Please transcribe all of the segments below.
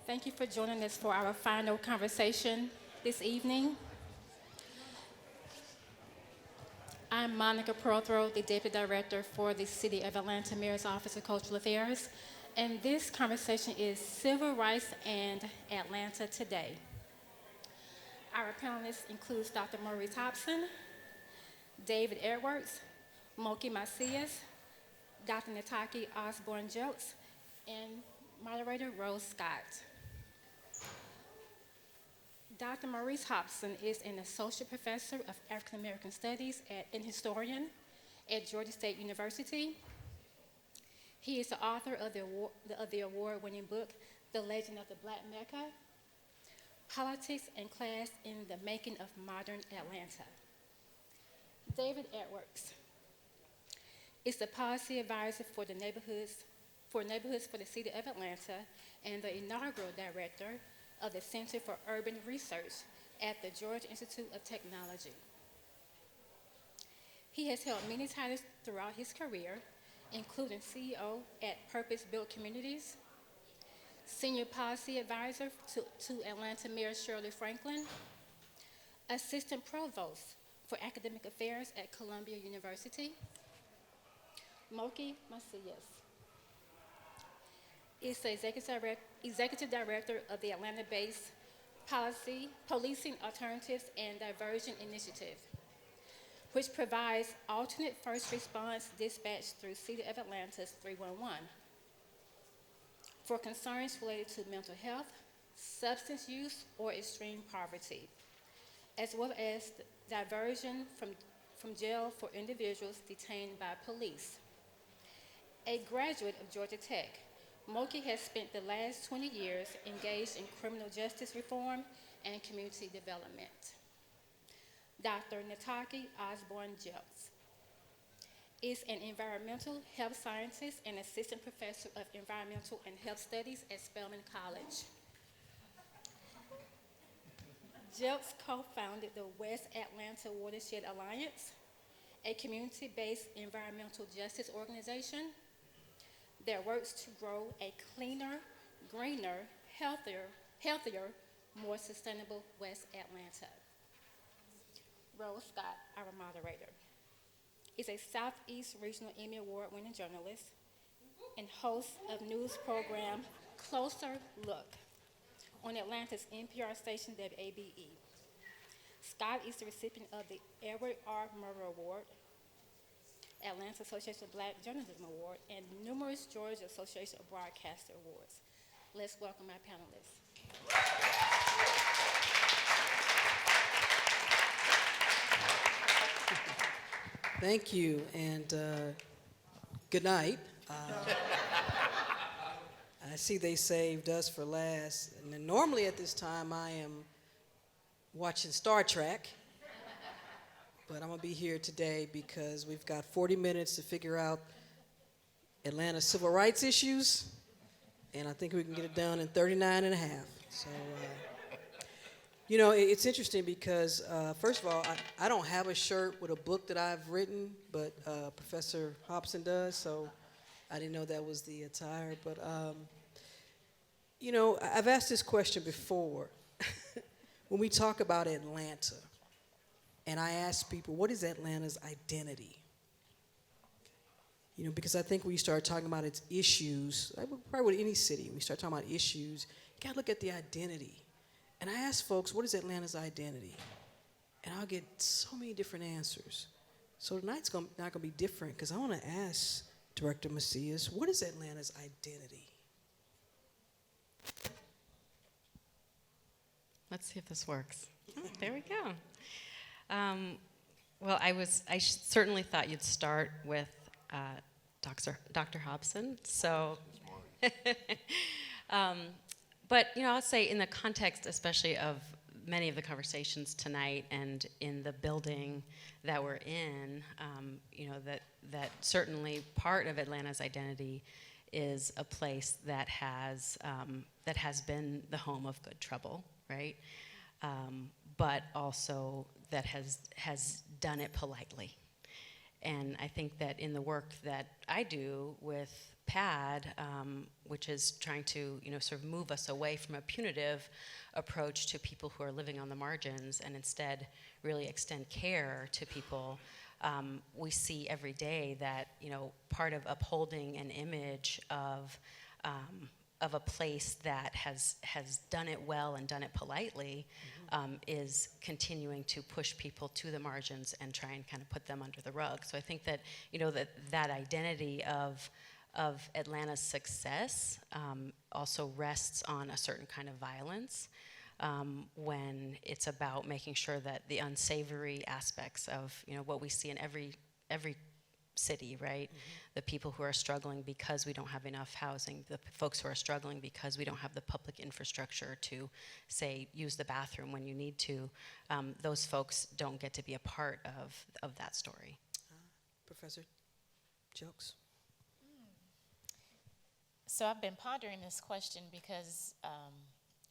Thank you for joining us for our final conversation this evening. I'm Monica Prothro, the Deputy Director for the City of Atlanta Mayor's Office of Cultural Affairs, and this conversation is Civil Rights and Atlanta Today. Our panelists include Dr. Maurice Hobson, David Edwards, Moki Macias, Dr. Na'Taki Osborne Jelks, and moderator Rose Scott. Dr. Maurice Hobson is an associate professor of African American Studies and historian at Georgia State University. He is the author of the award-winning book, The Legend of the Black Mecca, Politics and Class in the Making of Modern Atlanta. David Edwards is the policy advisor for neighborhoods for the City of Atlanta and the inaugural director of the Center for Urban Research at the Georgia Institute of Technology. He has held many titles throughout his career, including CEO at Purpose Built Communities, Senior Policy Advisor to Atlanta Mayor Shirley Franklin, Assistant Provost for Academic Affairs at Columbia University. Moki Macias is the Executive Director of the Atlanta-based Policing Alternatives and Diversion Initiative, which provides alternate first response dispatch through City of Atlanta's 311 for concerns related to mental health, substance use, or extreme poverty, as well as diversion from jail for individuals detained by police. A graduate of Georgia Tech, Moki has spent the last 20 years engaged in criminal justice reform and community development. Dr. Na'Taki Osborne Jelks is an environmental health scientist and assistant professor of environmental and health studies at Spelman College. Jelks co-founded the West Atlanta Watershed Alliance, a community-based environmental justice organization that works to grow a cleaner, greener, healthier, more sustainable West Atlanta. Rose Scott, our moderator, is a Southeast Regional Emmy Award-winning journalist and host of news program Closer Look on Atlanta's NPR station WABE. Scott is the recipient of the Edward R. Murrow Award, Atlanta Association of Black Journalism Award, and numerous Georgia Association of Broadcaster Awards. Let's welcome our panelists. Thank you, and good night. I see they saved us for last. And then normally at this time I am watching Star Trek. But I'm going to be here today because we've got 40 minutes to figure out Atlanta's civil rights issues, and I think we can get it done in 39 and a half. So, it's interesting because, first of all, I don't have a shirt with a book that I've written, but Professor Hobson does, so I didn't know that was the attire. But, I've asked this question before. When we talk about Atlanta, and I ask people, what is Atlanta's identity? Because I think when you start talking about its issues, probably with any city, when we start talking about issues, you gotta look at the identity. And I ask folks, what is Atlanta's identity? And I'll get so many different answers. So tonight's not gonna be different, because I wanna ask Director Macias, what is Atlanta's identity? Let's see if this works. Oh, there we go. Well, I certainly thought you'd start with Dr. Hobson. So, but I'll say in the context, especially of many of the conversations tonight, and in the building that we're in, that certainly part of Atlanta's identity is a place that has been the home of good trouble, right? But also that has done it politely. And I think that in the work that I do with pad, which is trying to, sort of move us away from a punitive approach to people who are living on the margins and instead really extend care to people. We see every day that, part of upholding an image of a place that has done it well and done it politely, is continuing to push people to the margins and try and kind of put them under the rug. So I think that, that identity of Atlanta's success also rests on a certain kind of violence, when it's about making sure that the unsavory aspects of, what we see in every city, right? The people who are struggling because we don't have enough housing, the folks who are struggling because we don't have the public infrastructure to, say, use the bathroom when you need to, those folks don't get to be a part of that story. Professor Jelks? So I've been pondering this question because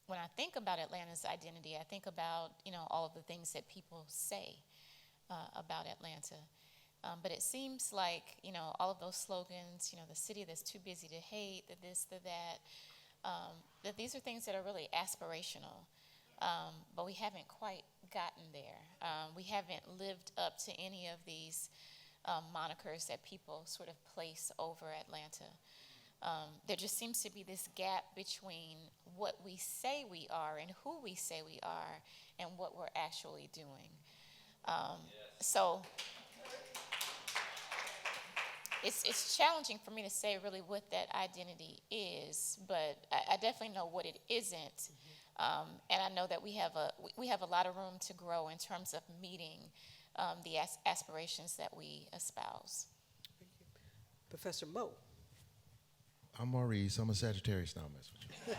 when I think about Atlanta's identity, I think about, all of the things that people say about Atlanta. But it seems like, all of those slogans, the city that's too busy to hate, the this, the that these are things that are really aspirational. But we haven't quite gotten there. We haven't lived up to any of these monikers that people sort of place over Atlanta. There just seems to be this gap between what we say we are and who we say we are and what we're actually doing. So it's challenging for me to say really what that identity is, but I definitely know what it isn't. And I know that we have a lot of room to grow in terms of meeting the aspirations that we espouse. Thank you. Professor Mo? I'm Maurice. I'm a Sagittarius. Now I'm messing with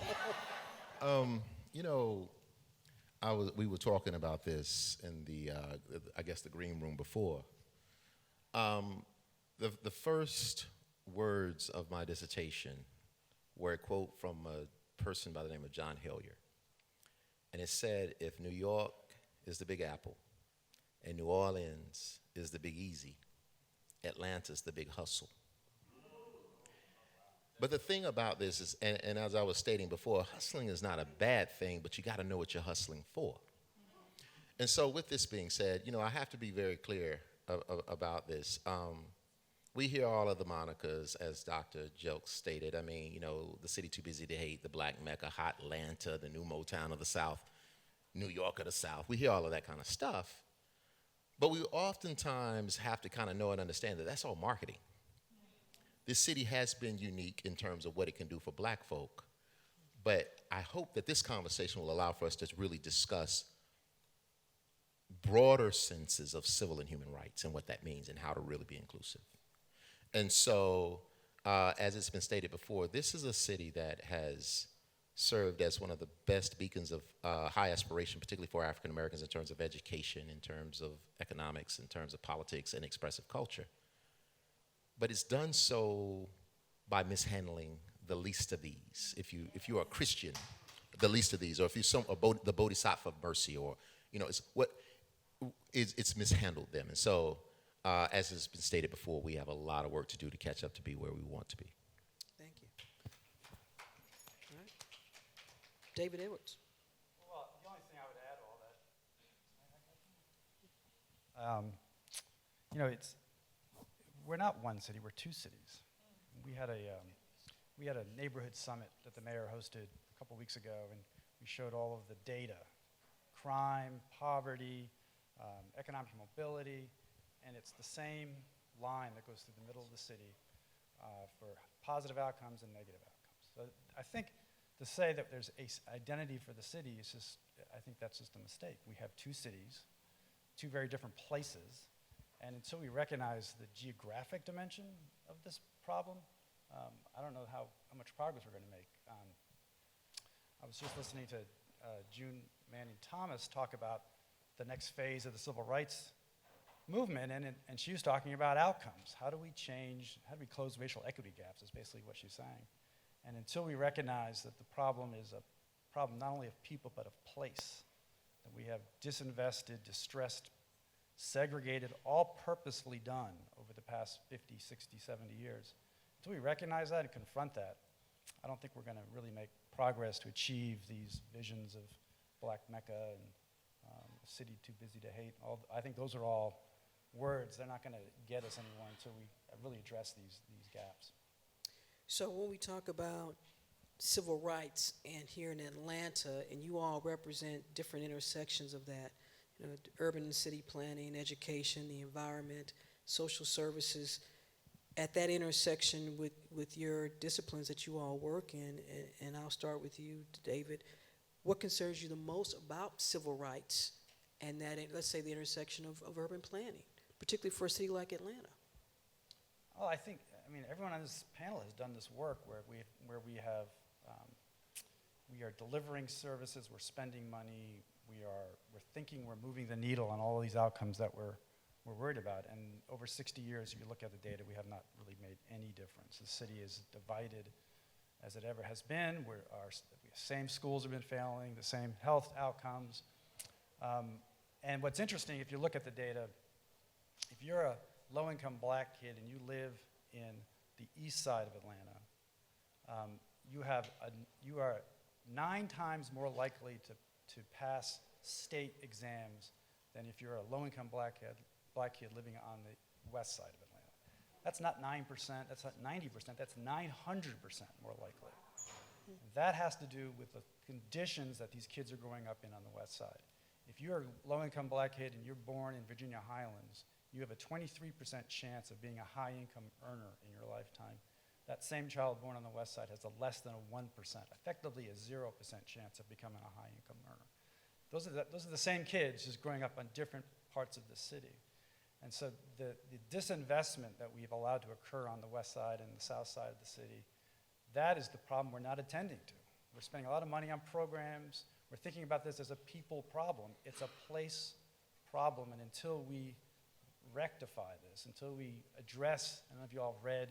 you. We were talking about this in the green room before. The first words of my dissertation were a quote from a person by the name of John Hilliard. And it said, if New York is the Big Apple and New Orleans is the Big Easy, Atlanta's the Big Hustle. But the thing about this is, and as I was stating before, hustling is not a bad thing, but you got to know what you're hustling for. And so with this being said, I have to be very clear about this. We hear all of the monikers, as Dr. Jelks stated. I mean, the city too busy to hate, the Black Mecca, Hot Atlanta, the new Motown of the South, New York of the South. We hear all of that kind of stuff. But we oftentimes have to kind of know and understand that that's all marketing. This city has been unique in terms of what it can do for black folk. But I hope that this conversation will allow for us to really discuss broader senses of civil and human rights and what that means and how to really be inclusive. And so, as it's been stated before, this is a city that has served as one of the best beacons of high aspiration, particularly for African Americans in terms of education, in terms of economics, in terms of politics and expressive culture. But it's done so by mishandling the least of these. If you are a Christian, the least of these, or if you're the Bodhisattva of mercy, or it's mishandled them. And so, as has been stated before, we have a lot of work to do to catch up to be where we want to be. Thank you. All right. David Edwards. Well, the only thing I would add to all that, we're not one city, we're two cities. We had a neighborhood summit that the mayor hosted a couple weeks ago, and we showed all of the data, crime, poverty, economic mobility, and it's the same line that goes through the middle of the city for positive outcomes and negative outcomes. So I think to say that there's an identity for the city is just, I think that's just a mistake. We have two cities, two very different places, and until we recognize the geographic dimension of this problem, I don't know how much progress we're going to make. I was just listening to June Manning Thomas talk about the next phase of the civil rights movement, and she was talking about outcomes. How do we close racial equity gaps is basically what she's saying. And until we recognize that the problem is a problem not only of people but of place, that we have disinvested, distressed, segregated, all purposefully done over the past 50, 60, 70 years. until we recognize that and confront that, I don't think we're going to really make progress to achieve these visions of Black Mecca and a city too busy to hate. I think those are all words. They're not going to get us anywhere until we really address these gaps. So when we talk about civil rights and here in Atlanta, and you all represent different intersections of that, you know, urban and city planning, education, the environment, social services, at that intersection with your disciplines that you all work in, and I'll start with you, David, what concerns you the most about civil rights and that, let's say, the intersection of urban planning, particularly for a city like Atlanta? Oh, I mean, everyone on this panel has done this work where we are delivering services, we're spending money, we're thinking we're moving the needle on all these outcomes that we're worried about. And over 60 years, if you look at the data, we have not really made any difference. The city is divided as it ever has been. The same schools have been failing, the same health outcomes. And what's interesting, if you look at the data, if you're a low-income Black kid and you live in the east side of Atlanta, you are 9 times more likely to pass state exams than if you're a low-income Black kid living on the west side of Atlanta. That's not 9%, that's not 90%, that's 900% more likely. That has to do with the conditions that these kids are growing up in on the west side. If you're a low-income Black kid and you're born in Virginia Highlands, you have a 23% chance of being a high-income earner in your lifetime. That same child born on the west side has a less than a 1%, effectively a 0% chance of becoming a high-income earner. Those are the same kids just growing up on different parts of the city. And so the disinvestment that we've allowed to occur on the west side and the south side of the city, that is the problem we're not attending to. We're spending a lot of money on programs. We're thinking about this as a people problem. It's a place problem, and until we rectify this, until we address, I don't know if you all have read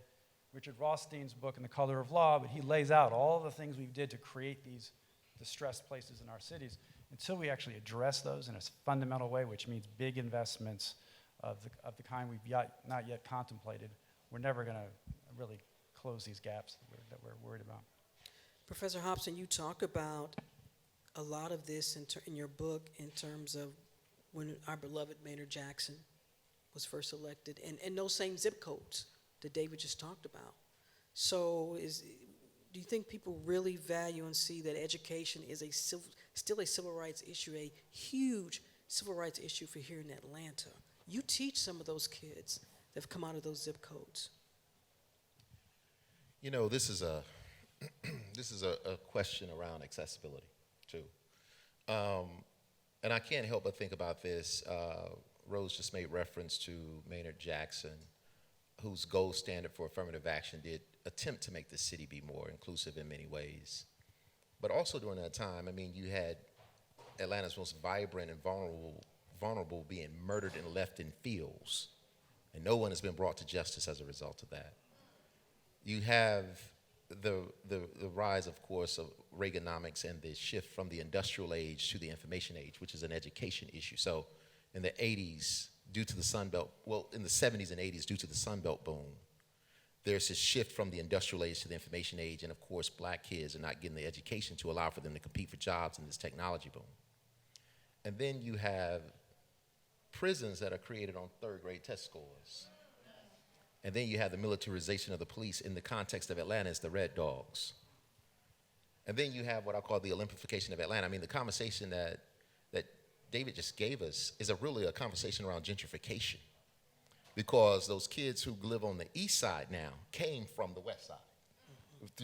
Richard Rothstein's book, In the Color of Law, but he lays out all the things we did to create these distressed places in our cities. Until we actually address those in a fundamental way, which means big investments of the kind we've not yet contemplated, we're never going to really close these gaps that we're worried about. Professor Hobson, you talk about a lot of this in your book in terms of when our beloved Maynard Jackson was first elected, and those same zip codes that David just talked about. So do you think people really value and see that education is still a civil rights issue, a huge civil rights issue for here in Atlanta? You teach some of those kids that have come out of those zip codes. You know, this is a question around accessibility too, and I can't help but think about this. Rose just made reference to Maynard Jackson, whose gold standard for affirmative action did attempt to make the city be more inclusive in many ways. But also during that time, I mean, you had Atlanta's most vibrant and vulnerable being murdered and left in fields, and no one has been brought to justice as a result of that. You have the rise, of course, of Reaganomics and the shift from the industrial age to the information age, which is an education issue. So in the 80s, due to the Sun Belt, well, in the 70s and 80s, due to the Sun Belt boom, there's this shift from the industrial age to the information age, and of course, Black kids are not getting the education to allow for them to compete for jobs in this technology boom. And then you have prisons that are created on third-grade test scores. And then you have the militarization of the police in the context of Atlanta as the Red Dogs. And then you have what I call the Olympification of Atlanta. I mean, the conversation that David just gave us is really a conversation around gentrification, because those kids who live on the east side now came from the west side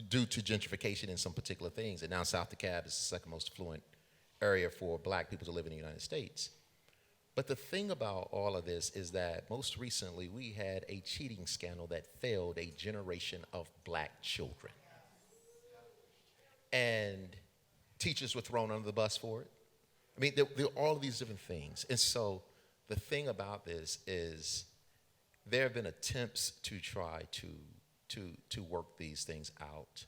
due to gentrification in some particular things. And now South DeKalb is the second most affluent area for Black people to live in the United States. But the thing about all of this is that most recently we had a cheating scandal that failed a generation of Black children. And teachers were thrown under the bus for it. I mean, there are all of these different things. And so the thing about this is there have been attempts to try to work these things out.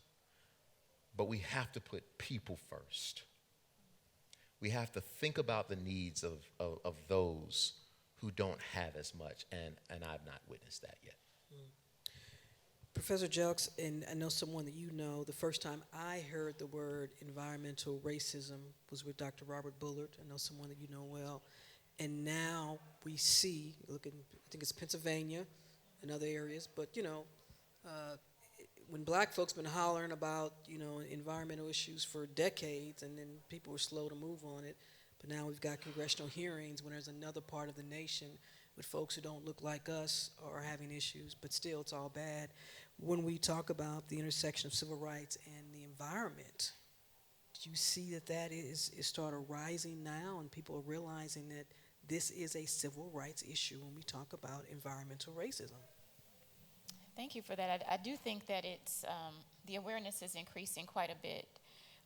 But we have to put people first. We have to think about the needs of those who don't have as much, and I've not witnessed that yet. Professor Jelks, and I know someone that you know, the first time I heard the word environmental racism was with Dr. Robert Bullard. I know someone that you know well. And now we see, look at, I think it's Pennsylvania and other areas, but uh, when black folks been hollering about, environmental issues for decades, and then people were slow to move on it, but now we've got congressional hearings when there's another part of the nation with folks who don't look like us are having issues, but still it's all bad. When we talk about the intersection of civil rights and the environment, do you see that is started rising now and people are realizing that this is a civil rights issue when we talk about environmental racism? Thank you for that. I do think that it's the awareness is increasing quite a bit.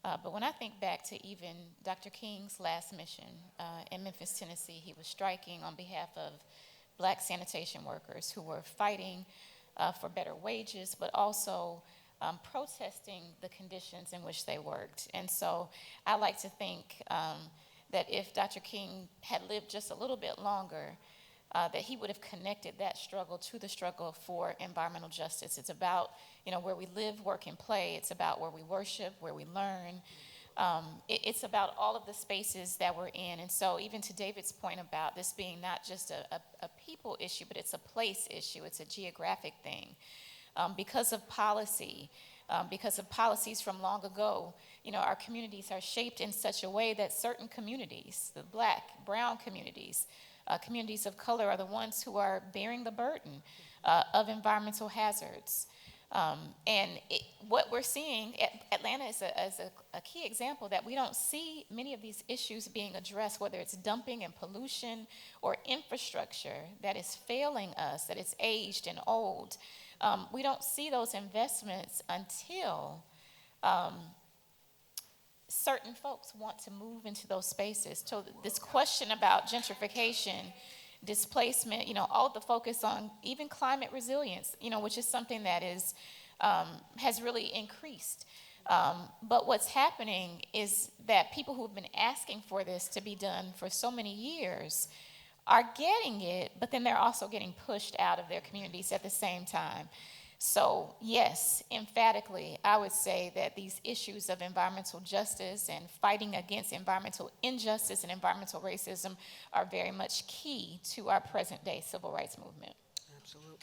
But when I think back to even Dr. King's last mission in Memphis, Tennessee, he was striking on behalf of black sanitation workers who were fighting for better wages, but also protesting the conditions in which they worked. And so I like to think that if Dr. King had lived just a little bit longer, that he would have connected that struggle to the struggle for environmental justice. It's about, where we live, work, and play. It's about where we worship, where we learn. It's about all of the spaces that we're in. And so even to David's point about this being not just a people issue, but it's a place issue. It's a geographic thing. Because of policy, because of policies from long ago, our communities are shaped in such a way that certain communities, the black, brown communities, communities of color are the ones who are bearing the burden of environmental hazards. What we're seeing, Atlanta is a key example that we don't see many of these issues being addressed, whether it's dumping and pollution or infrastructure that is failing us, that is aged and old. We don't see those investments until certain folks want to move into those spaces. So this question about gentrification, displacement, all the focus on even climate resilience, which is something that has really increased. But what's happening is that people who've been asking for this to be done for so many years are getting it, but then they're also getting pushed out of their communities at the same time. So yes, emphatically, I would say that these issues of environmental justice and fighting against environmental injustice and environmental racism are very much key to our present day civil rights movement. Absolutely.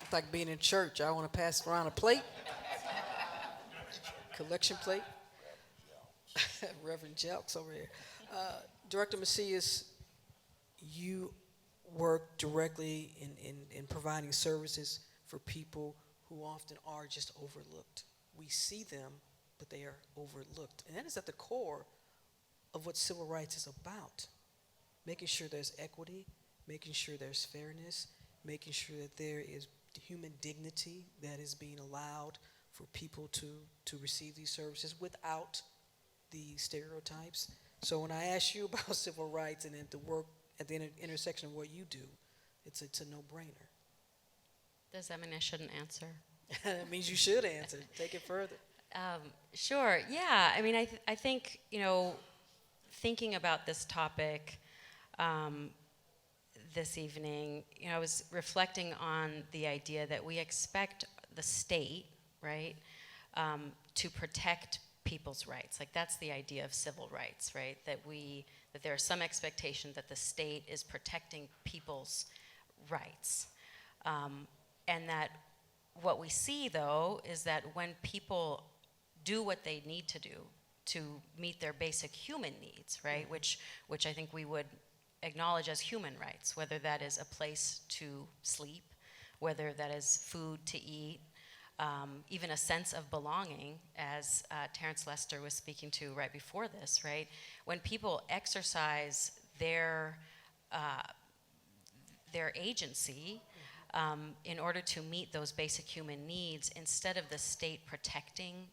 It's like being in church. I want to pass around a plate, collection plate. Reverend Jelks over here. Director Macias, you work directly in providing services for people who often are just overlooked. We see them, but they are overlooked. And that is at the core of what civil rights is about. Making sure there's equity, making sure there's fairness, making sure that there is human dignity that is being allowed for people to receive these services without the stereotypes. So when I ask you about civil rights and then to work at the intersection of what you do, it's a no-brainer. Does that mean I shouldn't answer? That means you should answer. Take it further. Sure. Yeah. I mean, I think, thinking about this topic this evening, I was reflecting on the idea that we expect the state, right, to protect people's rights. Like that's the idea of civil rights, right? That there's some expectation that the state is protecting people's rights. And that what we see though is that when people do what they need to do to meet their basic human needs, right? Which I think we would acknowledge as human rights, whether that is a place to sleep, whether that is food to eat, even a sense of belonging, as Terrence Lester was speaking to right before this, right? When people exercise their agency in order to meet those basic human needs, instead of the state protecting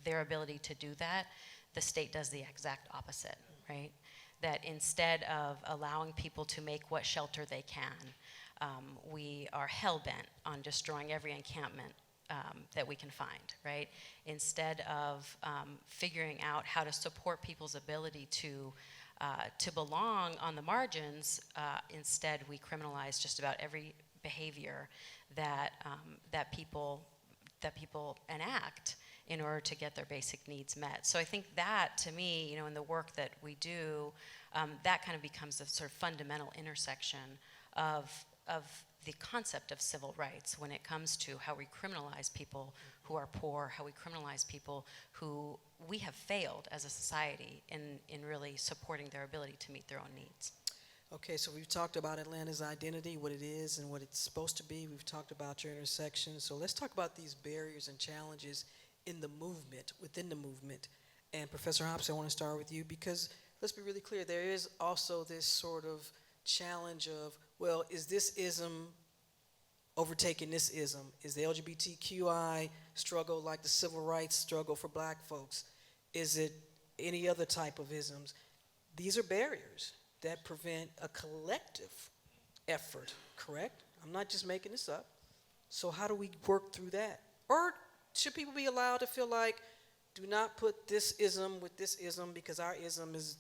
their ability to do that, the state does the exact opposite, right? That instead of allowing people to make what shelter they can, we are hell-bent on destroying every encampment that we can find, right? Instead of figuring out how to support people's ability to to belong on the margins, instead we criminalize just about every behavior that people enact in order to get their basic needs met. So I think that, to me, in the work that we do, that kind of becomes a sort of fundamental intersection of the concept of civil rights when it comes to how we criminalize people who are poor, how we criminalize people who we have failed as a society in really supporting their ability to meet their own needs. Okay, so we've talked about Atlanta's identity, what it is and what it's supposed to be. We've talked about your intersection. So let's talk about these barriers and challenges in the movement, within the movement. And Professor Hobson, I want to start with you because let's be really clear, there is also this sort of challenge of, well, is this ism overtaking this ism? Is the LGBTQI struggle like the civil rights struggle for black folks? Is it any other type of isms? These are barriers that prevent a collective effort, correct? I'm not just making this up. So how do we work through that? Or should people be allowed to feel like, do not put this ism with this ism because our ism is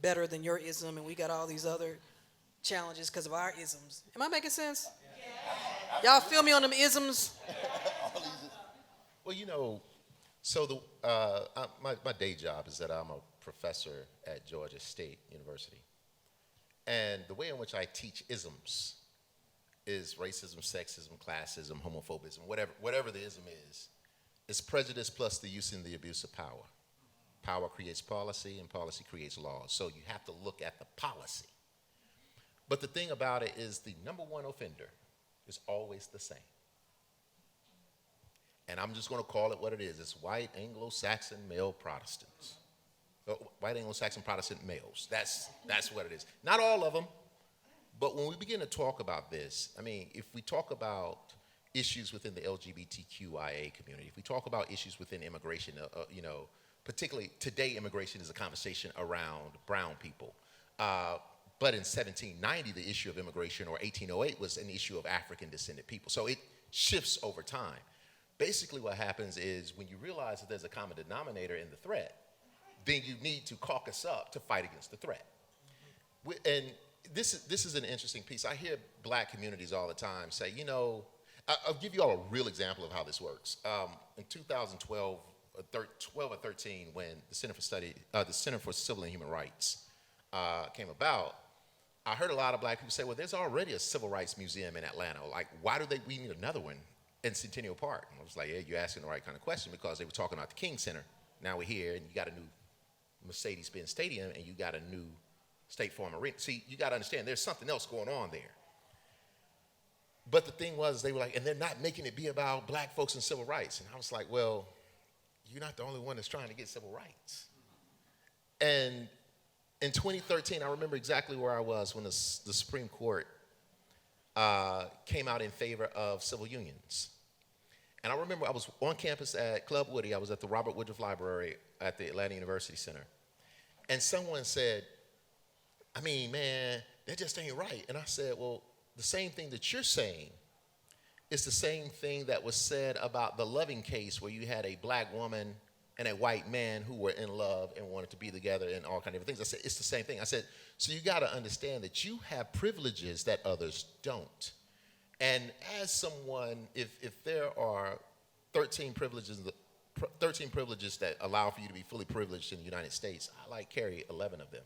better than your ism and we got all these other challenges because of our isms. Am I making sense? Yeah. Y'all feel me on them isms? Well, so my day job is that I'm a professor at Georgia State University. And the way in which I teach isms is racism, sexism, classism, homophobism, whatever the ism is prejudice plus the use and the abuse of power. Power creates policy, and policy creates laws. So you have to look at the policy. But the thing about it is the number one offender is always the same. And I'm just going to call it what it is. It's white Anglo-Saxon male Protestants. White Anglo-Saxon Protestant males. That's what it is. Not all of them, but when we begin to talk about this, I mean, if we talk about issues within the LGBTQIA community, if we talk about issues within immigration, particularly today immigration is a conversation around brown people. But in 1790, the issue of immigration, or 1808, was an issue of African descended people. So it shifts over time. Basically what happens is when you realize that there's a common denominator in the threat, then you need to caucus up to fight against the threat. And this is an interesting piece. I hear black communities all the time say, I'll give you all a real example of how this works. In 2012 or 13, when the Center for Civil and Human Rights came about, I heard a lot of black people say, well, there's already a civil rights museum in Atlanta. Like, why do we need another one in Centennial Park? And I was like, yeah, you're asking the right kind of question, because they were talking about the King Center. Now we're here, and you got a new Mercedes-Benz Stadium, and you got a new State Farm Arena. See, you got to understand, there's something else going on there. But the thing was, they were like, and they're not making it be about black folks and civil rights. And I was like, well, you're not the only one that's trying to get civil rights. And in 2013, I remember exactly where I was when the Supreme Court came out in favor of civil unions. And I remember I was on campus at Club Woody. I was at the Robert Woodruff Library at the Atlanta University Center. And someone said, I mean, man, that just ain't right. And I said, well, the same thing that you're saying is the same thing that was said about the Loving case, where you had a black woman and a white man who were in love and wanted to be together and all kinds of things. I said, it's the same thing. I said, so you got to understand that you have privileges that others don't. And as someone, if there are 13 privileges that allow for you to be fully privileged in the United States, I carry 11 of them.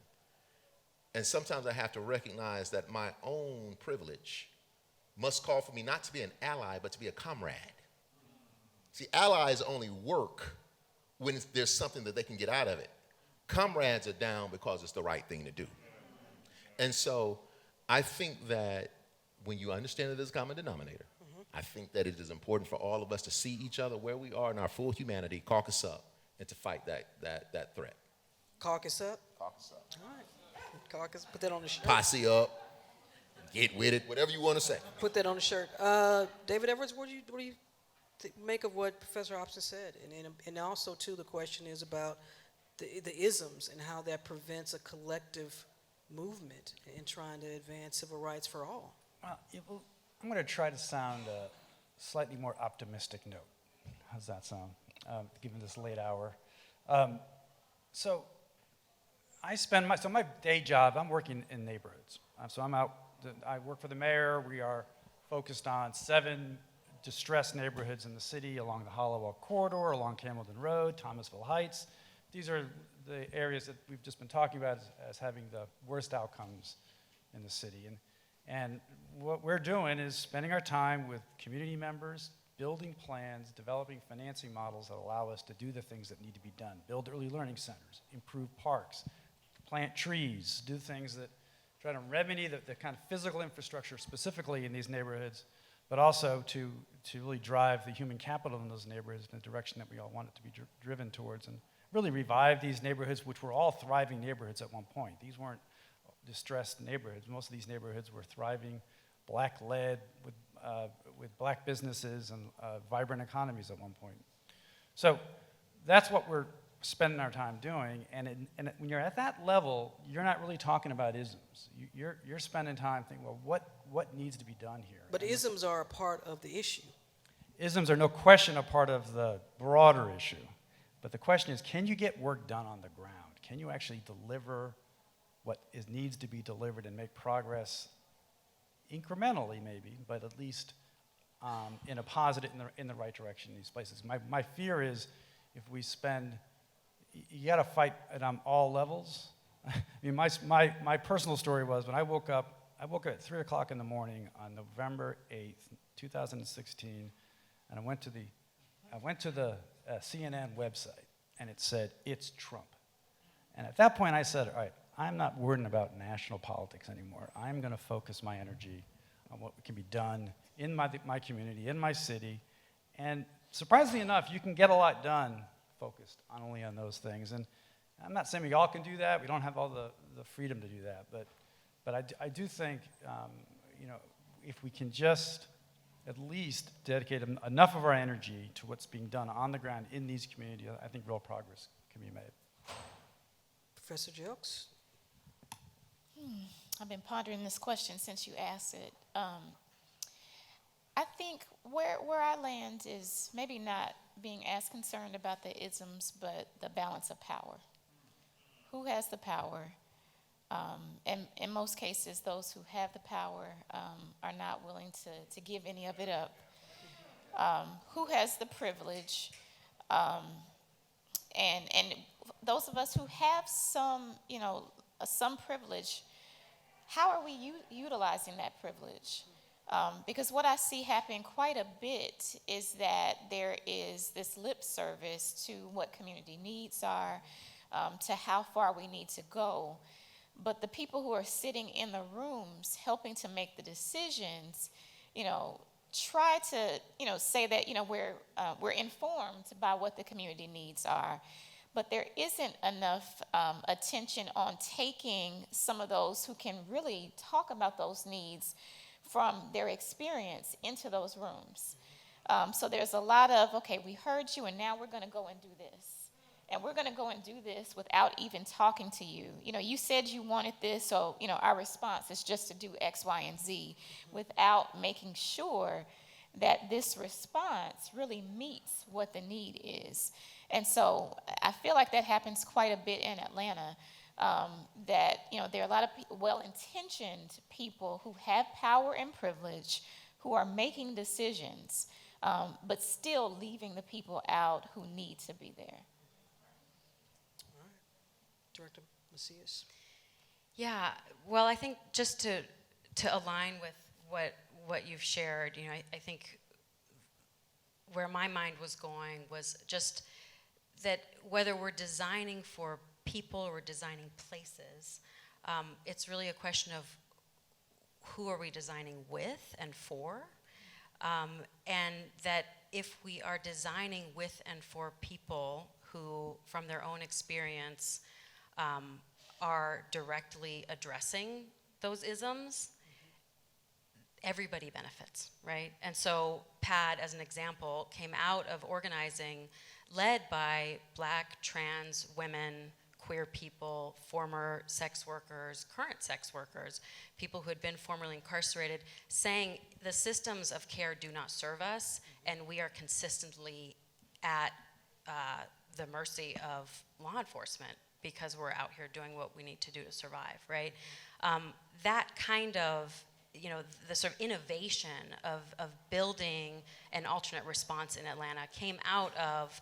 And sometimes I have to recognize that my own privilege must call for me not to be an ally, but to be a comrade. See, allies only work when there's something that they can get out of it. Comrades are down because it's the right thing to do. And so I think that when you understand that there's a common denominator, I think that it is important for all of us to see each other where we are in our full humanity, caucus up, and to fight that threat. Caucus up? Caucus up. All right. Caucus, put that on the shirt. Posse up, get with it, whatever you want to say. Put that on the shirt. David Edwards, what do you make of what Professor Hobson said? And also, too, the question is about the isms and how that prevents a collective movement in trying to advance civil rights for all. Well, I'm going to try to sound a slightly more optimistic note. How's that sound, given this late hour? So so my day job, I'm working in neighborhoods. So I work for the mayor. We are focused on 7 distressed neighborhoods in the city along the Hollowell Corridor, along Camden Road, Thomasville Heights. These are the areas that we've just been talking about as having the worst outcomes in the city. And what we're doing is spending our time with community members, building plans, developing financing models that allow us to do the things that need to be done. Build early learning centers, improve parks, plant trees, do things that try to remedy the kind of physical infrastructure specifically in these neighborhoods, but also to really drive the human capital in those neighborhoods in the direction that we all want it to be driven towards, and really revive these neighborhoods, which were all thriving neighborhoods at one point. These weren't distressed neighborhoods. Most of these neighborhoods were thriving, black-led, with black businesses and vibrant economies at one point. So that's what we're spending our time doing, and when you're at that level, you're not really talking about isms. You're spending time thinking, well, what needs to be done here? But isms are a part of the issue. Isms are no question a part of the broader issue, but the question is, can you get work done on the ground? Can you actually deliver what needs to be delivered and make progress incrementally maybe, but at least in a positive, in the right direction in these places? My fear is if we spend, you gotta fight at all levels. I mean, my personal story was when I woke up at 3 o'clock in the morning on November 8th, 2016, and I went to the CNN website, and it said, "It's Trump." And at that point I said, all right, I'm not worrying about national politics anymore. I'm gonna focus my energy on what can be done in my community, in my city. And surprisingly enough, you can get a lot done focused only on those things. And I'm not saying we all can do that. We don't have all the freedom to do that. But I do think, if we can just at least dedicate enough of our energy to what's being done on the ground in these communities, I think real progress can be made. Professor Jelks? I've been pondering this question since you asked it. I think where I land is maybe not being as concerned about the isms, but the balance of power. Who has the power? And in most cases, those who have the power are not willing to give any of it up. Who has the privilege? And those of us who have some privilege, how are we utilizing that privilege? Because what I see happen quite a bit is that there is this lip service to what community needs are, to how far we need to go. But the people who are sitting in the rooms helping to make the decisions, try to, say that, we're informed by what the community needs are. But there isn't enough attention on taking some of those who can really talk about those needs from their experience into those rooms. So there's a lot of, okay, we heard you and now we're gonna go and do this. And we're gonna go and do this without even talking to you. You said you wanted this, so, our response is just to do X, Y, and Z without making sure that this response really meets what the need is. And so I feel like that happens quite a bit in Atlanta, that, there are a lot of well-intentioned people who have power and privilege who are making decisions, but still leaving the people out who need to be there. All right. Director Macias? Yeah, well, I think just to align with what you've shared, I think where my mind was going was just that whether we're designing for people or designing places, it's really a question of who are we designing with and for, and that if we are designing with and for people who, from their own experience, are directly addressing those isms, everybody benefits, right? And so PAD, as an example, came out of organizing led by Black, trans women, queer people, former sex workers, current sex workers, people who had been formerly incarcerated, saying the systems of care do not serve us, and we are consistently at the mercy of law enforcement because we're out here doing what we need to do to survive, right? That kind of, the sort of innovation of building an alternate response in Atlanta came out of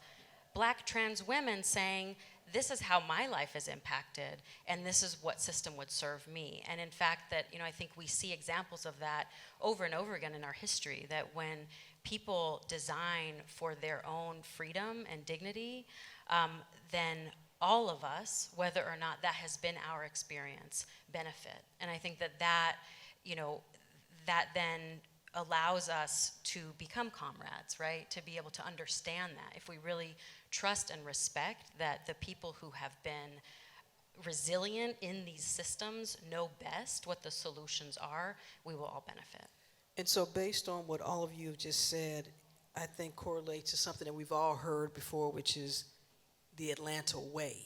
Black trans women saying, this is how my life is impacted, and this is what system would serve me. And in fact, that, I think we see examples of that over and over again in our history, that when people design for their own freedom and dignity, then all of us, whether or not that has been our experience, benefit. And I think that that then allows us to become comrades, right? To be able to understand that. If we really trust and respect that the people who have been resilient in these systems know best what the solutions are, we will all benefit. And so based on what all of you have just said, I think correlates to something that we've all heard before, which is the Atlanta way.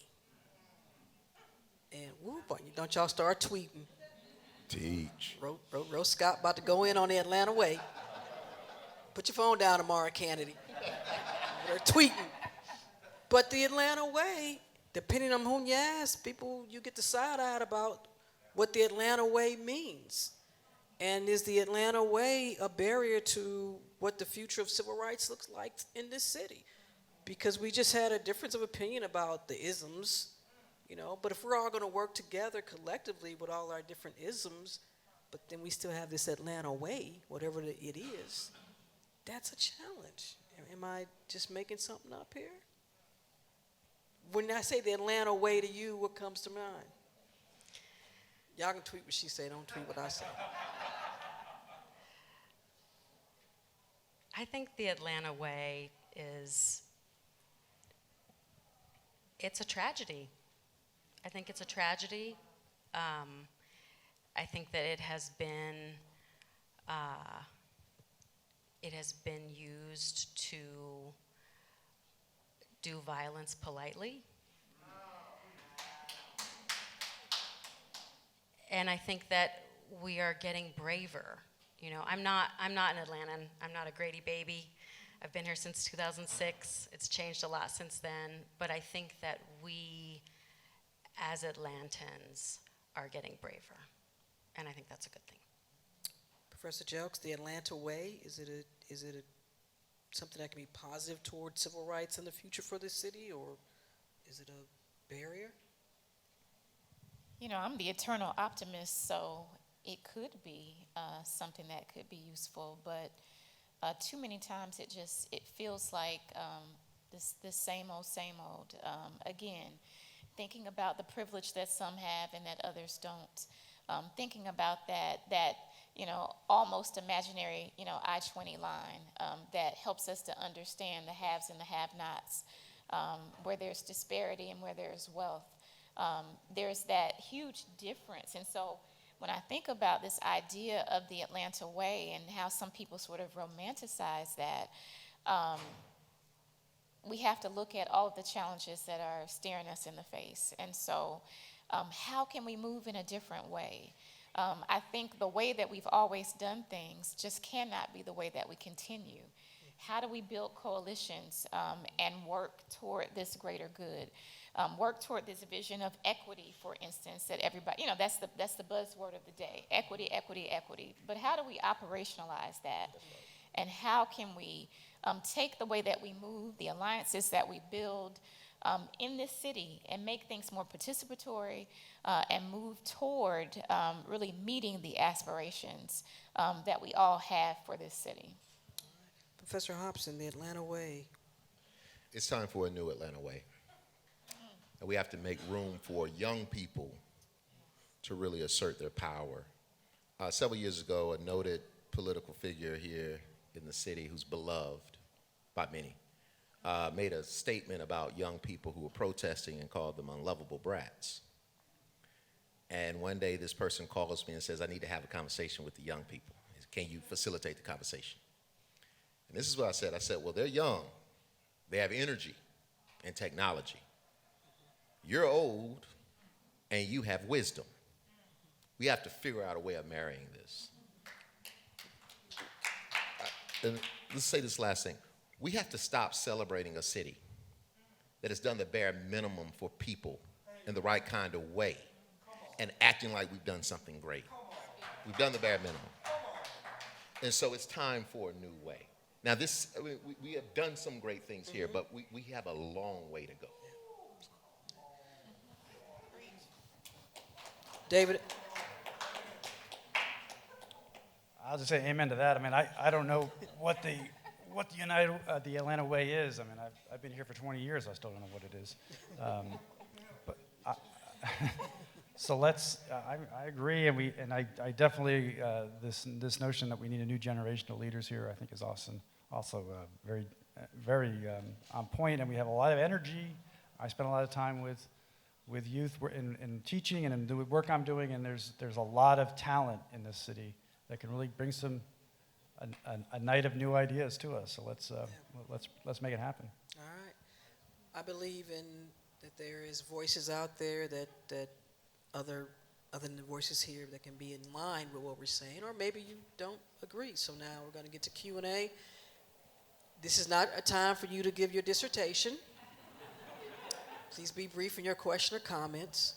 And whoop, don't y'all start tweeting. Teach. Rose Scott about to go in on the Atlanta way. Put your phone down tomorrow, Kennedy. They're tweeting. But the Atlanta way, depending on whom you ask, people, you get the side-eyed about what the Atlanta way means. And is the Atlanta way a barrier to what the future of civil rights looks like in this city? Because we just had a difference of opinion about the isms, but if we're all going to work together collectively with all our different isms, but then we still have this Atlanta way, whatever it is, that's a challenge. Am I just making something up here? When I say the Atlanta way to you, what comes to mind? Y'all can tweet what she say, don't tweet what I say. I think the Atlanta way it's a tragedy. I think it's a tragedy. I think that it has been used to do violence politely. And I think that we are getting braver. I'm not an Atlantan. I'm not a Grady baby. I've been here since 2006. It's changed a lot since then. But I think that we, as Atlantans, are getting braver. And I think that's a good thing. Professor Jelks, the Atlanta way, is it something that can be positive toward civil rights in the future for this city, or is it a barrier? I'm the eternal optimist, so it could be something that could be useful, but too many times it feels like this same old. Again, thinking about the privilege that some have and that others don't. Thinking about that almost imaginary I-20 line that helps us to understand the haves and the have-nots, where there's disparity and where there's wealth. There's that huge difference. And so when I think about this idea of the Atlanta way and how some people sort of romanticize that, we have to look at all of the challenges that are staring us in the face. And so how can we move in a different way? I think the way that we've always done things just cannot be the way that we continue. How do we build coalitions and work toward this greater good? Work toward this vision of equity, for instance, that everybody, that's the buzzword of the day, equity, equity, equity. But how do we operationalize that? And how can we take the way that we move, the alliances that we build in this city and make things more participatory and move toward really meeting the aspirations that we all have for this city? Professor Hobson, the Atlanta way. It's time for a new Atlanta way. And we have to make room for young people to really assert their power. Several years ago, a noted political figure here in the city who's beloved by many made a statement about young people who were protesting and called them unlovable brats. And one day this person calls me and says, I need to have a conversation with the young people. Can you facilitate the conversation? And this is what I said. I said, well, they're young. They have energy and technology. You're old, and you have wisdom. We have to figure out a way of marrying this. And let's say this last thing. We have to stop celebrating a city that has done the bare minimum for people in the right kind of way and acting like we've done something great. We've done the bare minimum. And so it's time for a new way. Now, we have done some great things here, but we have a long way to go. David? I'll just say amen to that. I mean, I don't know what the the Atlanta way is. I mean, I've been here for 20 years. I still don't know what it is. So let's. I agree, and I definitely this notion that we need a new generation of leaders here, I think, is awesome. Also, very on point, and we have a lot of energy. I spend a lot of time with youth in teaching and in the work I'm doing, and there's a lot of talent in this city that can really bring a night of new ideas to us. So let's make it happen. All right. I believe that there is voices out there that other than the voices here that can be in line with what we're saying, or maybe you don't agree. So now we're going to get to Q&A. This is not a time for you to give your dissertation. Please be brief in your question or comments.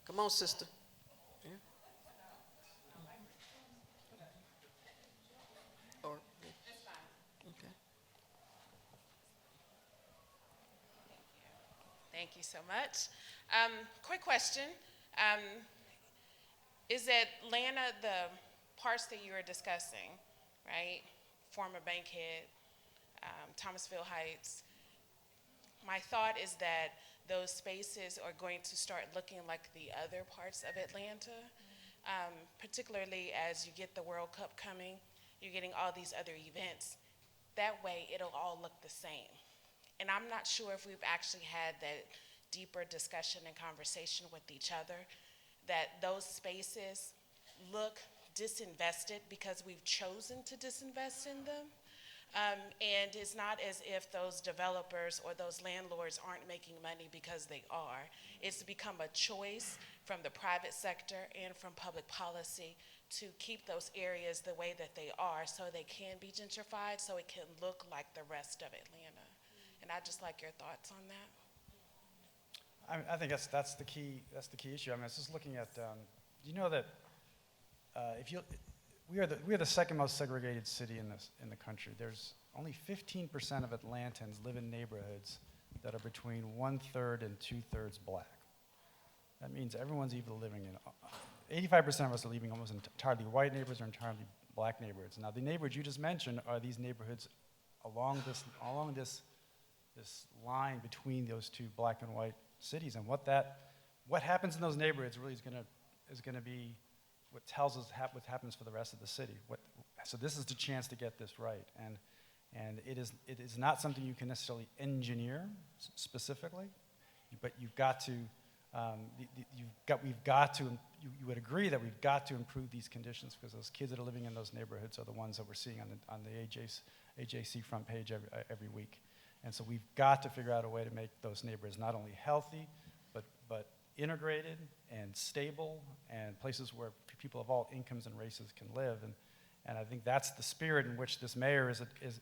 Come on, sister. Yeah. Okay. Thank you so much. Quick question. Is Atlanta the parts that you were discussing, right? Former Bankhead, Thomasville Heights. My thought is that those spaces are going to start looking like the other parts of Atlanta, particularly as you get the World Cup coming, you're getting all these other events. That way, it'll all look the same. And I'm not sure if we've actually had that deeper discussion and conversation with each other, that those spaces look disinvested because we've chosen to disinvest in them. And it's not as if those developers or those landlords aren't making money, because they are. It's become a choice from the private sector and from public policy to keep those areas the way that they are so they can be gentrified, so it can look like the rest of Atlanta. And I'd just like your thoughts on that. I think that's the key issue. I mean, I was just looking at. You know that we are the second most segregated city in the country. There's only 15% of Atlantans live in neighborhoods that are between 1/3 and 2/3 black. That means everyone's either living in. 85% of us are living almost entirely white neighborhoods or entirely black neighborhoods. Now, the neighborhoods you just mentioned are these neighborhoods along this line between those two black and white cities, and what happens in those neighborhoods really is gonna be what tells us what happens for the rest of the city. So this is the chance to get this right, and it is not something you can necessarily engineer specifically, but you've got to. You would agree that we've got to improve these conditions, because those kids that are living in those neighborhoods are the ones that we're seeing on the AJC front page every week. And so we've got to figure out a way to make those neighborhoods not only healthy, but integrated and stable, and places where people of all incomes and races can live. And I think that's the spirit in which this mayor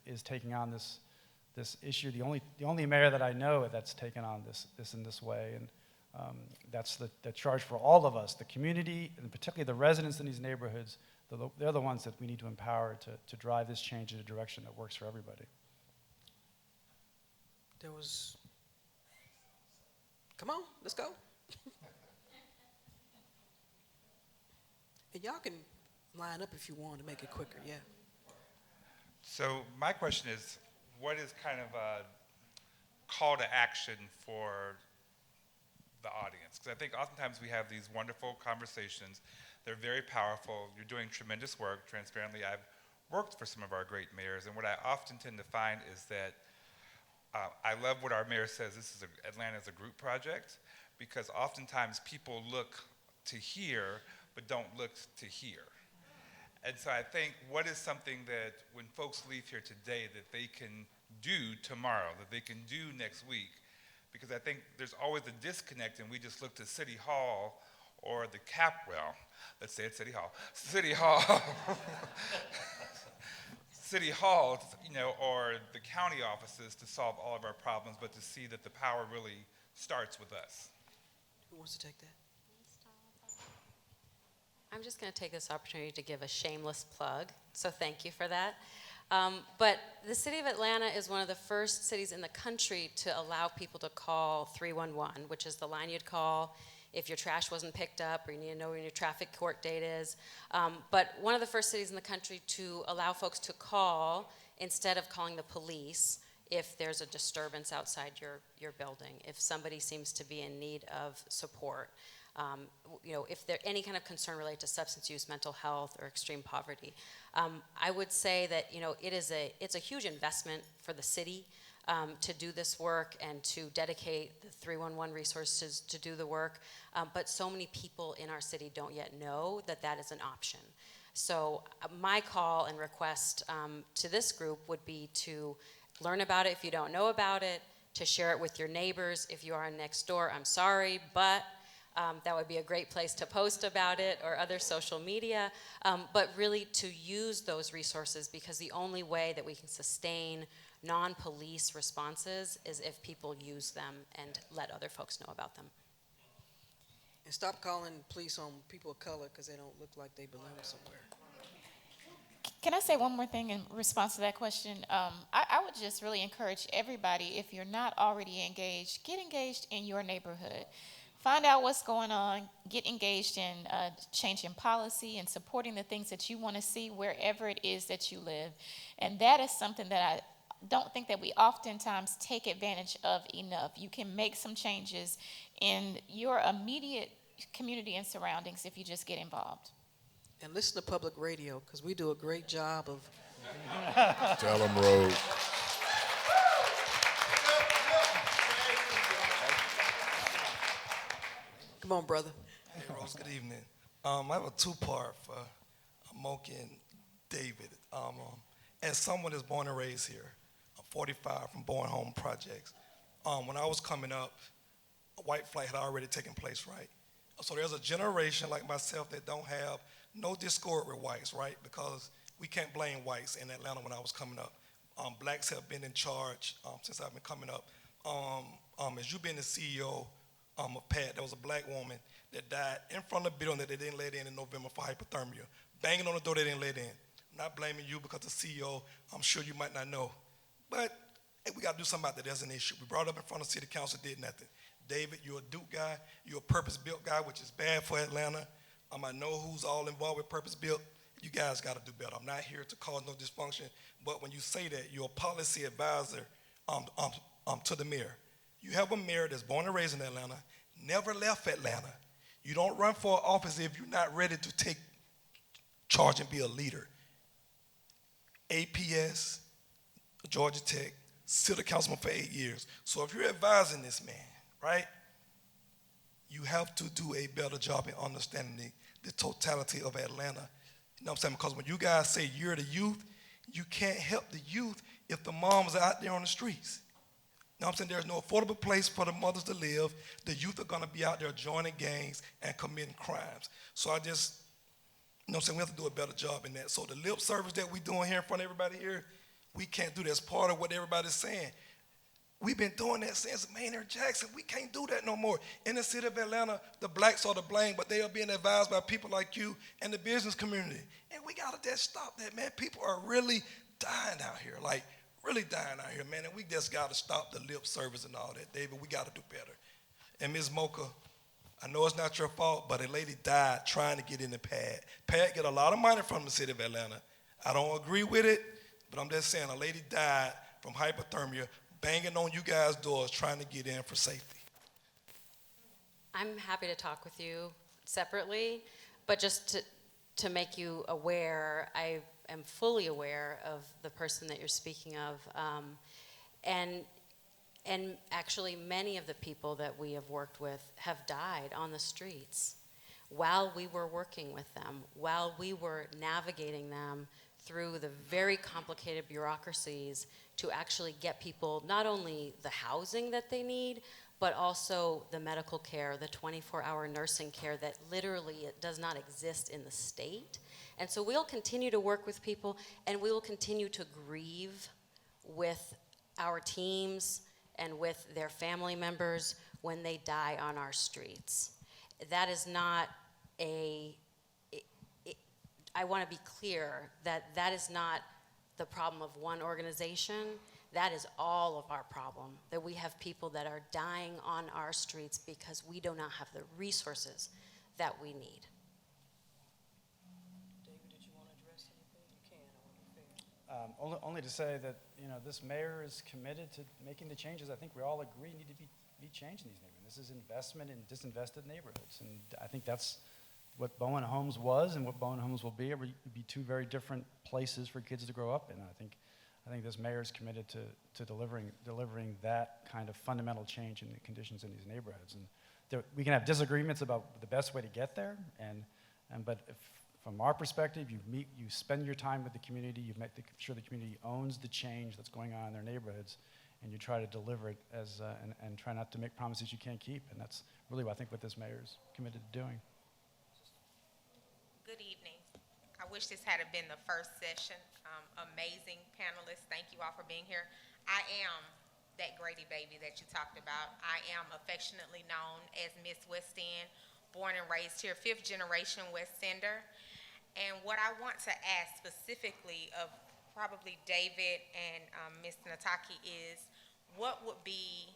is taking on this issue. The only mayor that I know that's taken on this in this way. And that's the charge for all of us, the community, and particularly the residents in these neighborhoods. They're the ones that we need to empower to drive this change in a direction that works for everybody. Come on, let's go. And y'all can line up if you want to make it quicker, yeah. So my question is, what is kind of a call to action for the audience? Because I think oftentimes we have these wonderful conversations. They're very powerful. You're doing tremendous work. Transparently, I've worked for some of our great mayors, and what I often tend to find is that I love what our mayor says, Atlanta is a group project, because oftentimes people look to hear, but don't look to hear. And so I think, what is something that when folks leave here today that they can do tomorrow, that they can do next week? Because I think there's always a disconnect, and we just look to City Hall or the let's say it's City Hall. City Hall. City Hall, or the county offices to solve all of our problems, but to see that the power really starts with us. Who wants to take that? I'm just going to take this opportunity to give a shameless plug, so thank you for that. But the city of Atlanta is one of the first cities in the country to allow people to call 311, which is the line you'd call if your trash wasn't picked up or you need to know when your traffic court date is. But one of the first cities in the country to allow folks to call instead of calling the police if there's a disturbance outside your building, if somebody seems to be in need of support. If there's any kind of concern related to substance use, mental health, or extreme poverty. I would say that, it's a huge investment for the city to do this work and to dedicate the 311 resources to do the work. But so many people in our city don't yet know that that is an option. So my call and request to this group would be to learn about it if you don't know about it, to share it with your neighbors. If you are next door, I'm sorry, but that would be a great place to post about it, or other social media, but really to use those resources, because the only way that we can sustain non-police responses is if people use them and let other folks know about them. And stop calling police on people of color because they don't look like they belong somewhere. Can I say one more thing in response to that question? I would just really encourage everybody, if you're not already engaged, get engaged in your neighborhood. Find out what's going on, get engaged in changing policy and supporting the things that you want to see wherever it is that you live. And that is something that I don't think that we oftentimes take advantage of enough. You can make some changes in your immediate community and surroundings if you just get involved. And listen to public radio, because we do a great job of... Tell them, Road. Come on, brother. Hey, Rose, good evening. I have a two-part for Moki and David. As someone that's born and raised here, I'm 45 from Born Home Projects. When I was coming up, a white flight had already taken place, right? So there's a generation like myself that don't have no discord with whites, right? Because we can't blame whites in Atlanta when I was coming up. Blacks have been in charge since I've been coming up. As you being the CEO of PAT, there was a black woman that died in front of the building that they didn't let in November for hypothermia, banging on the door they didn't let in. I'm not blaming you because the CEO, I'm sure you might not know. But hey, we got to do something about that. There's an issue. We brought it up in front of City Council, did nothing. David, you're a Duke guy. You're a purpose-built guy, which is bad for Atlanta. I know who's all involved with purpose-built. You guys got to do better. I'm not here to cause no dysfunction, but when you say that, you're a policy advisor to the mayor. You have a mayor that's born and raised in Atlanta, never left Atlanta. You don't run for office if you're not ready to take charge and be a leader. APS, Georgia Tech, city councilman for 8 years. So if you're advising this man, right, you have to do a better job in understanding the totality of Atlanta. You know what I'm saying? Because when you guys say you're the youth, you can't help the youth if the moms are out there on the streets. You know what I'm saying? There's no affordable place for the mothers to live. The youth are going to be out there joining gangs and committing crimes. So I just, you know what I'm saying, we have to do a better job in that. So the lip service that we're doing here in front of everybody here, we can't do that. It's part of what everybody's saying. We've been doing that since Maynard Jackson. We can't do that no more. In the city of Atlanta, the blacks are to blame, but they are being advised by people like you and the business community. And we got to just stop that, man. People are really dying out here, like really dying out here, man. And we just got to stop the lip service and all that, David. We got to do better. And Ms. Mocha, I know it's not your fault, but a lady died trying to get in the pad. Pad get a lot of money from the city of Atlanta. I don't agree with it, but I'm just saying a lady died from hypothermia, banging on you guys' doors trying to get in for safety. I'm happy to talk with you separately, but just to make you aware, I am fully aware of the person that you're speaking of, and actually many of the people that we have worked with have died on the streets while we were working with them, while we were navigating them through the very complicated bureaucracies to actually get people not only the housing that they need, but also the medical care, the 24-hour nursing care that literally it does not exist in the state. And so we'll continue to work with people, and we will continue to grieve with our teams and with their family members when they die on our streets. That is not I want to be clear that that is not the problem of one organization. That is all of our problem, that we have people that are dying on our streets because we do not have the resources that we need. David, did you want to address anything? You can. I want to be fair. Only to say that, this mayor is committed to making the changes I think we all agree need to be changed in these neighborhoods. This is investment in disinvested neighborhoods, and I think that's what Bowen Homes was and what Bowen Homes will be. It would be two very different places for kids to grow up in. I think this mayor is committed to delivering that kind of fundamental change in the conditions in these neighborhoods. And we can have disagreements about the best way to get there, but from our perspective, you spend your time with the community, you make sure the community owns the change that's going on in their neighborhoods, and you try to deliver it and try not to make promises you can't keep. And that's really what this mayor is committed to doing. Good evening. I wish this had been the first session. Amazing panelists. Thank you all for being here. I am that Grady baby that you talked about. I am affectionately known as Miss West End, born and raised here, 5th generation West Ender. And what I want to ask specifically of probably David and Miss Na'Taki is, what would be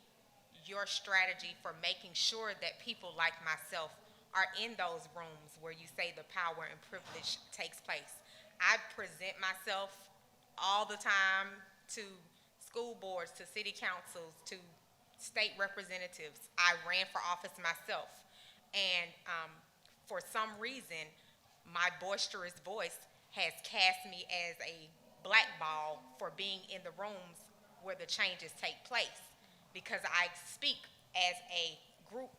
your strategy for making sure that people like myself are in those rooms where you say the power and privilege takes place? I present myself all the time to school boards, to city councils, to state representatives. I ran for office myself, and for some reason, my boisterous voice has cast me as a blackball for being in the rooms where the changes take place, because I speak as a group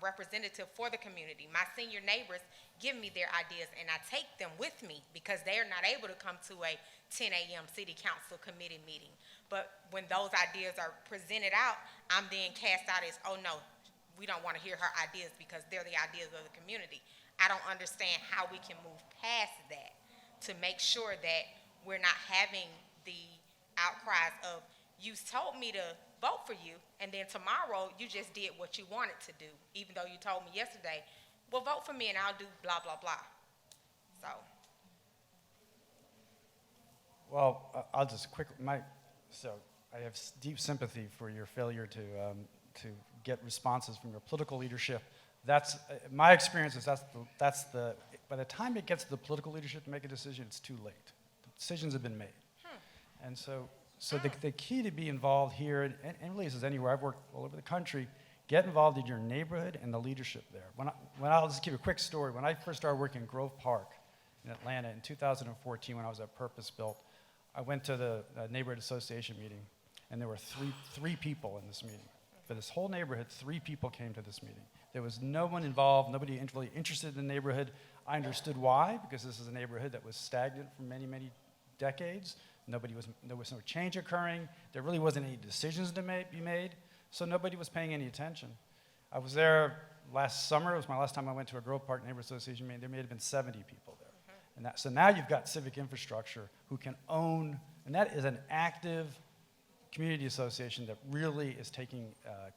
representative for the community. My senior neighbors give me their ideas, and I take them with me because they're not able to come to a 10 a.m. city council committee meeting. But when those ideas are presented out, I'm then cast out as, oh no, we don't want to hear her ideas because they're the ideas of the community. I don't understand how we can move past that to make sure that we're not having the outcries of, you told me to vote for you, and then tomorrow you just did what you wanted to do, even though you told me yesterday, well, vote for me and I'll do blah, blah, blah. So. Well, I'll just so I have deep sympathy for your failure to get responses from your political leadership. That's my experience is by the time it gets to the political leadership to make a decision, it's too late. The decisions have been made. And so the key to be involved here, and really this is anywhere, I've worked all over the country, get involved in your neighborhood and the leadership there. I'll just give you a quick story. When I first started working in Grove Park in Atlanta in 2014, when I was at Purpose Built, I went to the neighborhood association meeting, and there were three people in this meeting. For this whole neighborhood, 3 people came to this meeting. There was no one involved, nobody really interested in the neighborhood. I understood why, because this is a neighborhood that was stagnant for many, many decades. There was no change occurring. There really wasn't any decisions to be made, so nobody was paying any attention. I was there last summer. It was my last time I went to a Grove Park Neighborhood Association meeting. There may have been 70 people there. And so now you've got civic infrastructure who can own, and that is an active community association that really is taking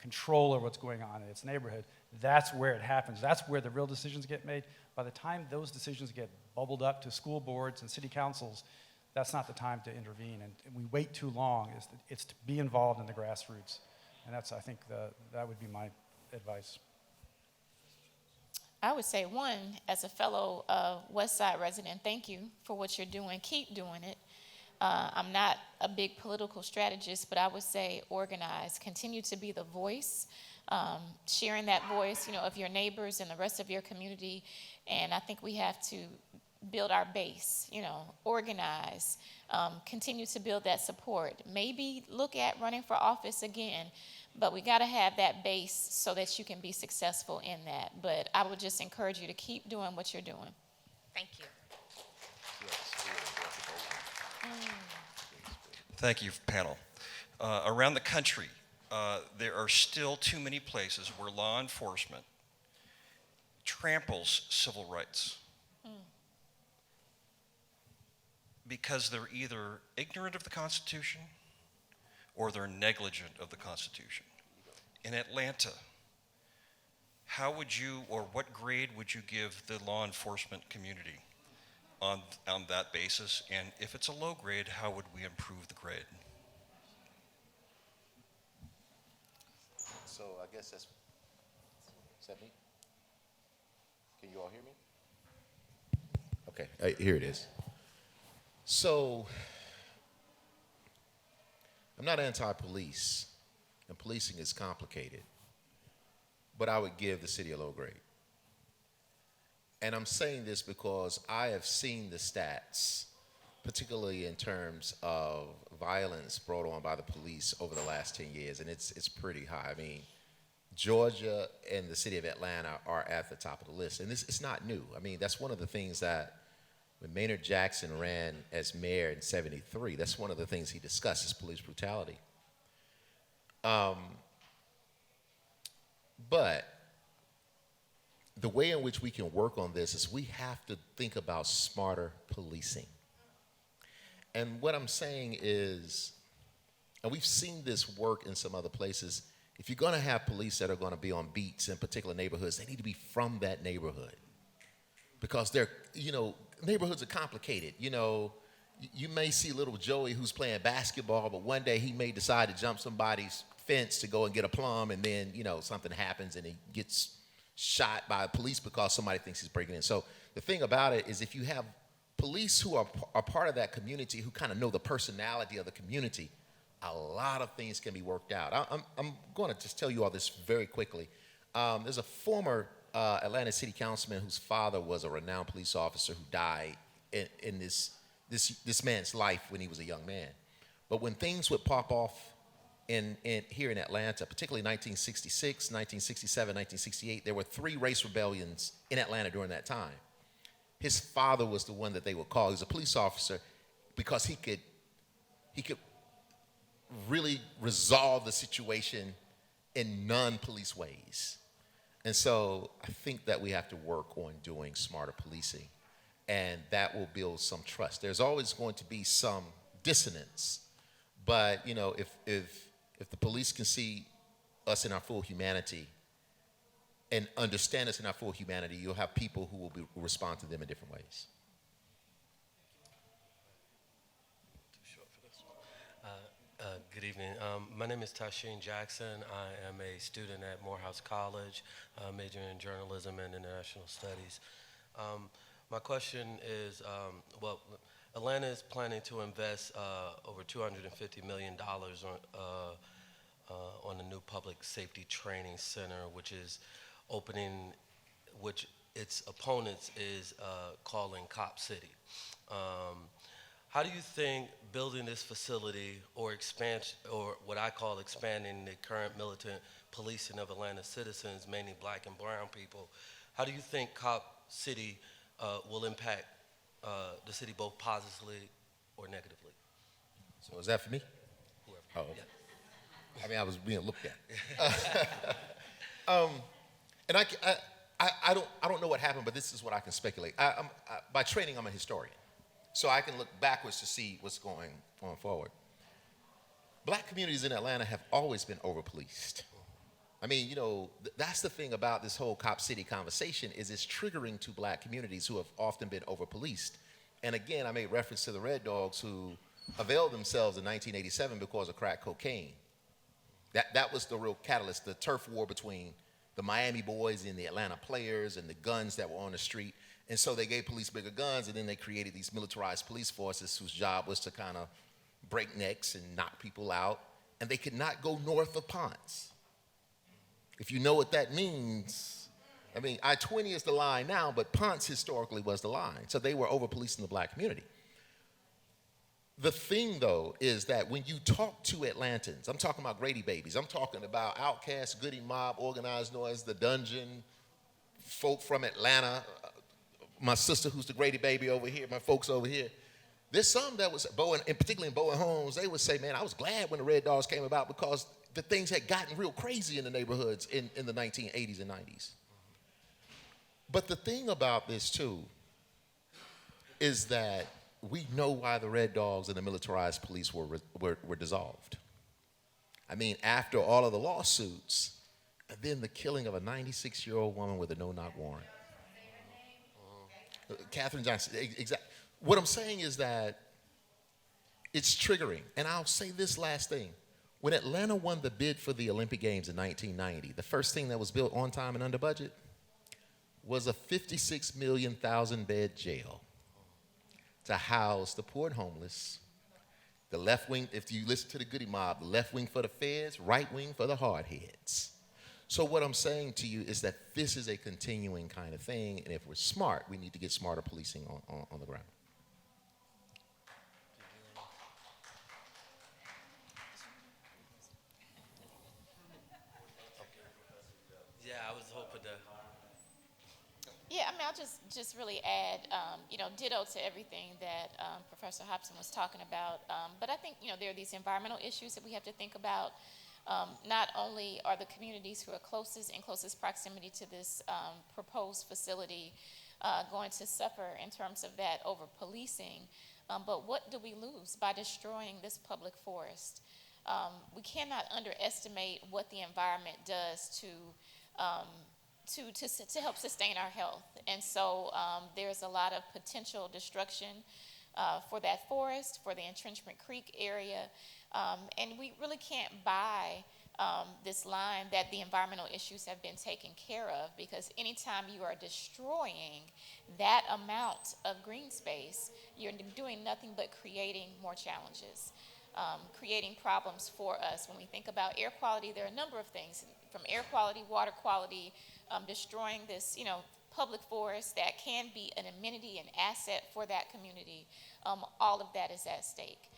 control of what's going on in its neighborhood. That's where it happens. That's where the real decisions get made. By the time those decisions get bubbled up to school boards and city councils, that's not the time to intervene. And we wait too long. It's to be involved in the grassroots. And I think that would be my advice. I would say, one, as a fellow West Side resident, thank you for what you're doing. Keep doing it. I'm not a big political strategist, but I would say organize. Continue to be the voice, sharing that voice, of your neighbors and the rest of your community. And I think we have to build our base, organize, continue to build that support. Maybe look at running for office again, but we got to have that base so that you can be successful in that. But I would just encourage you to keep doing what you're doing. Thank you. Thank you, panel. Around the country, there are still too many places where law enforcement tramples civil rights because they're either ignorant of the Constitution or they're negligent of the Constitution. in Atlanta, how would you, or what grade would you give the law enforcement community on that basis? And if it's a low grade, how would we improve the grade? So I guess is that me? Can you all hear me? Okay, here it is. So, I'm not anti-police, and policing is complicated, but I would give the city a low grade. And I'm saying this because I have seen the stats, particularly in terms of violence brought on by the police over the last 10 years, and it's pretty high. I mean, Georgia and the city of Atlanta are at the top of the list, and it's not new. I mean, that's one of the things that when Maynard Jackson ran as mayor in '73, that's one of the things he discussed is police brutality. But the way in which we can work on this is we have to think about smarter policing. And what I'm saying is, and we've seen this work in some other places, if you're going to have police that are going to be on beats in particular neighborhoods, they need to be from that neighborhood. Because they're, neighborhoods are complicated. You may see little Joey who's playing basketball, but one day he may decide to jump somebody's fence to go and get a plum, and then, something happens and he gets shot by police because somebody thinks he's breaking in. So the thing about it is if you have police who are part of that community, who kind of know the personality of the community, a lot of things can be worked out. I'm going to just tell you all this very quickly. There's a former Atlanta city councilman whose father was a renowned police officer who died in this man's life when he was a young man. But when things would pop off here in Atlanta, particularly 1966, 1967, 1968, there were 3 race rebellions in Atlanta during that time. His father was the one that they would call. He was a police officer because he could really resolve the situation in non-police ways. And so I think that we have to work on doing smarter policing, and that will build some trust. There's always going to be some dissonance, but if the police can see us in our full humanity and understand us in our full humanity, you'll have people who will respond to them in different ways. Good evening. My name is Tashin Jackson. I am a student at Morehouse College, majoring in journalism and international studies. My question is, Atlanta is planning to invest over $250 million on a new public safety training center, which is opening, which its opponents is calling Cop City. How do you think building this facility or expansion, or what I call expanding the current militant policing of Atlanta citizens, mainly black and brown people, how do you think Cop City will impact the city both positively or negatively? So is that for me? Whoever. Oh, Yeah. I mean, I was being looked at. And I don't know what happened, but this is what I can speculate. By training, I'm a historian. So I can look backwards to see what's going on forward. Black communities in Atlanta have always been over-policed. I mean, that's the thing about this whole Cop City conversation is it's triggering to black communities who have often been over-policed. And again, I made reference to the Red Dogs who availed themselves in 1987 because of crack cocaine. That was the real catalyst, the turf war between the Miami boys and the Atlanta players and the guns that were on the street. And so they gave police bigger guns, and then they created these militarized police forces whose job was to kind of break necks and knock people out. And they could not go north of Ponce. If you know what that means, I mean, I-20 is the line now, but Ponce historically was the line. So they were over-policing the black community. The thing, though, is that when you talk to Atlantans, I'm talking about Grady babies, I'm talking about Outkast, Goody Mob, Organized Noise, The Dungeon, folk from Atlanta, my sister who's the Grady baby over here, my folks over here. There's some that was, and particularly in Bowen Homes, they would say, man, I was glad when the Red Dogs came about because the things had gotten real crazy in the neighborhoods in the 1980s and 90s. But the thing about this, too, is that we know why the Red Dogs and the militarized police were dissolved. I mean, after all of the lawsuits, and then the killing of a 96-year-old woman with a no-knock warrant. Katherine Johnson, exactly. What I'm saying is that it's triggering. And I'll say this last thing. When Atlanta won the bid for the Olympic Games in 1990, the first thing that was built on time and under budget was a 56 million bed jail to house the poor and homeless, the left wing, if you listen to the Goody Mob, the left wing for the feds, right wing for the hardheads. So what I'm saying to you is that this is a continuing kind of thing, and if we're smart, we need to get smarter policing on the ground. Yeah, I was hoping to. Yeah, I mean, I'll just really add, ditto to everything that Professor Hobson was talking about. But I think, there are these environmental issues that we have to think about. Not only are the communities who are in closest proximity to this proposed facility going to suffer in terms of that over policing, but what do we lose by destroying this public forest? We cannot underestimate what the environment does to help sustain our health. And so there's a lot of potential destruction for that forest, for the Entrenchment Creek area. And we really can't buy this line that the environmental issues have been taken care of, because anytime you are destroying that amount of green space, you're doing nothing but creating more challenges, creating problems for us. When we think about air quality, there are a number of things, from air quality, water quality, destroying this, public forest that can be an amenity, an asset for that community. All of that is at stake.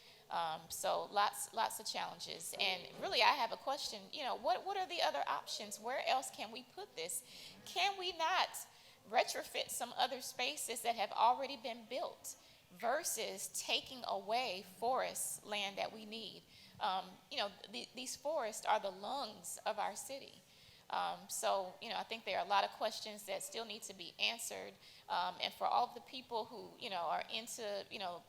So lots of challenges. And really, I have a question, what are the other options? Where else can we put this? Can we not retrofit some other spaces that have already been built versus taking away forest land that we need? These forests are the lungs of our city. So, I think there are a lot of questions that still need to be answered. And for all of the people who, are into,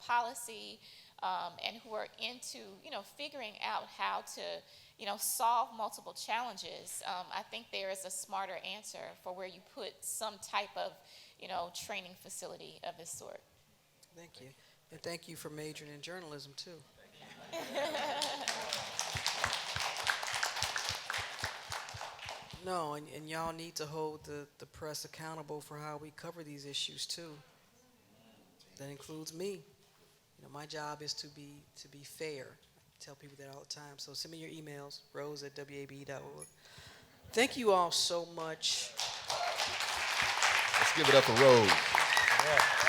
policy, and who are into, figuring out how to, solve multiple challenges, I think there is a smarter answer for where you put some type of, training facility of this sort. Thank you. And thank you for majoring in journalism, too. No, and y'all need to hold the press accountable for how we cover these issues, too. That includes me. My job is to be fair. I tell people that all the time. So send me your emails, rose@wabe.org. Thank you all so much. Let's give it up for Rose. Yeah.